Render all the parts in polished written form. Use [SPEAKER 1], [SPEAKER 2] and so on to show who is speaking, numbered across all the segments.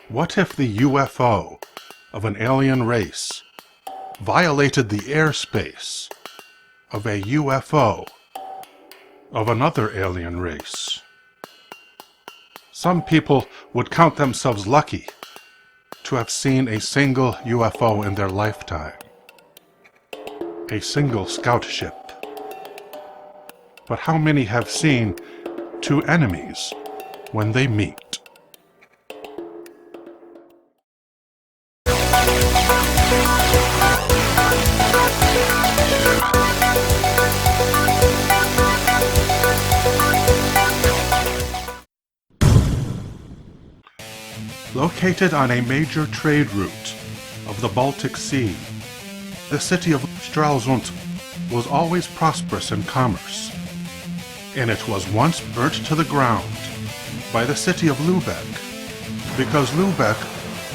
[SPEAKER 1] What if the UFO of an alien race violated the airspace of a UFO of another alien race? Some people would count themselves lucky to have seen a single UFO in their lifetime, a single scout ship. But how many have seen two enemies when they meet? Located on a major trade route of the Baltic Sea, the city of Stralsund was always prosperous in commerce, and it was once burnt to the ground by the city of Lubeck because Lubeck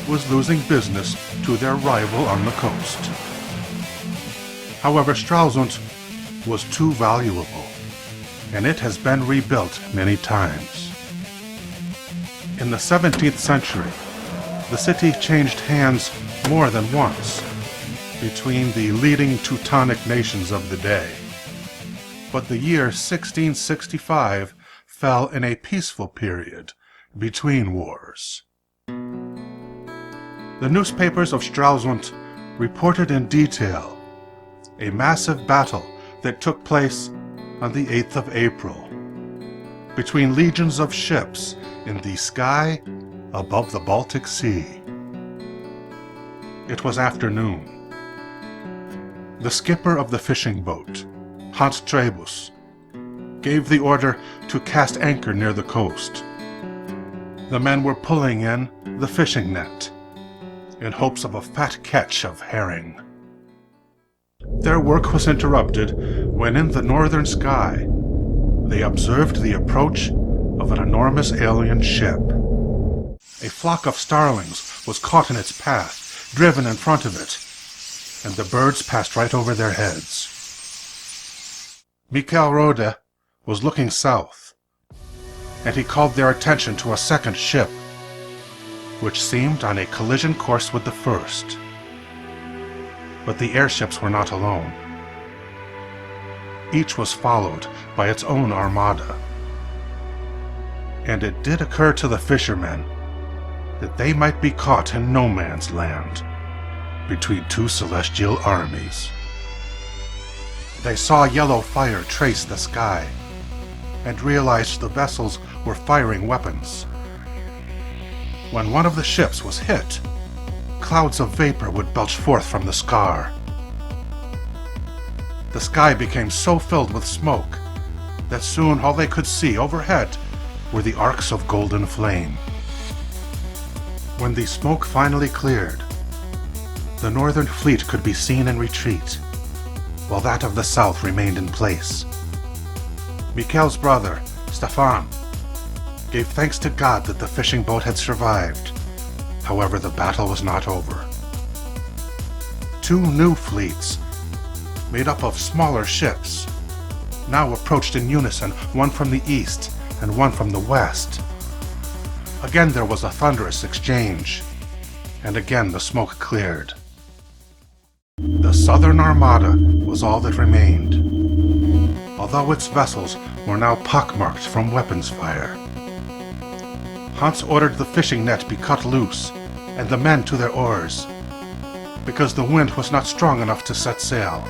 [SPEAKER 1] was losing business to their rival on the coast. However, Stralsund was too valuable, and it has been rebuilt many times. In the 17th century, the city changed hands more than once between the leading Teutonic nations of the day. But the year 1665 fell in a peaceful period between wars. The newspapers of Stralsund reported in detail a massive battle that took place on the 8th of April between legions of ships in the sky above the Baltic Sea. It was afternoon. The skipper of the fishing boat, Hans Trebus, gave the order to cast anchor near the coast. The men were pulling in the fishing net in hopes of a fat catch of herring. Their work was interrupted when in the northern sky they observed the approach of an enormous alien ship. A flock of starlings was caught in its path, driven in front of it, and the birds passed right over their heads. Michael Rode was looking south, and he called their attention to a second ship, which seemed on a collision course with the first. But the airships were not alone. Each was followed by its own armada. And it did occur to the fishermen that they might be caught in no man's land between two celestial armies. They saw yellow fire trace the sky and realized the vessels were firing weapons. When one of the ships was hit, clouds of vapor would belch forth from the scar. The sky became so filled with smoke that soon all they could see overhead were the arcs of golden flame. When the smoke finally cleared, the northern fleet could be seen in retreat, while that of the south remained in place. Michael's brother, Stefan, gave thanks to God that the fishing boat had survived. However, the battle was not over. Two new fleets, made up of smaller ships, now approached in unison, one from the east and one from the west. Again there was a thunderous exchange, and again the smoke cleared. The Southern Armada was all that remained, although its vessels were now pockmarked from weapons fire. Hans ordered the fishing net be cut loose and the men to their oars, because the wind was not strong enough to set sail.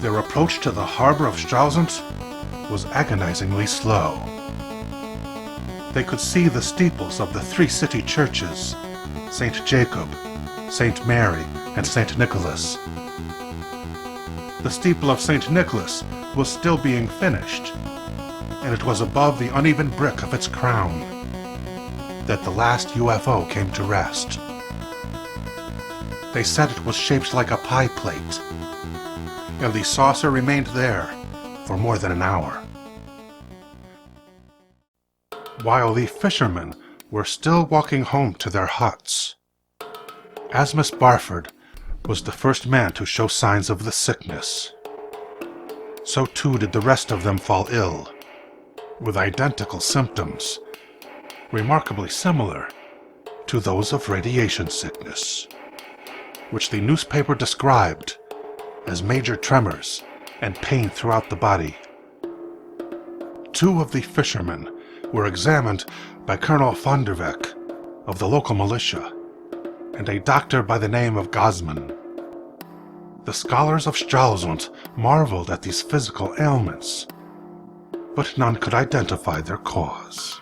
[SPEAKER 1] Their approach to the harbor of Stralsund was agonizingly slow. They could see the steeples of the three city churches, St. Jacob, St. Mary, and St. Nicholas. The steeple of St. Nicholas was still being finished, and it was above the uneven brick of its crown that the last UFO came to rest. They said it was shaped like a pie plate, and the saucer remained there for more than an hour. While the fishermen were still walking home to their huts, Asmus Barford was the first man to show signs of the sickness. So too did the rest of them fall ill, with identical symptoms, remarkably similar to those of radiation sickness, which the newspaper described as major tremors and pain throughout the body. 2 of the fishermen were examined by Colonel van der Veck of the local militia and a doctor by the name of Gosman. The scholars of Stralsund marveled at these physical ailments, but none could identify their cause.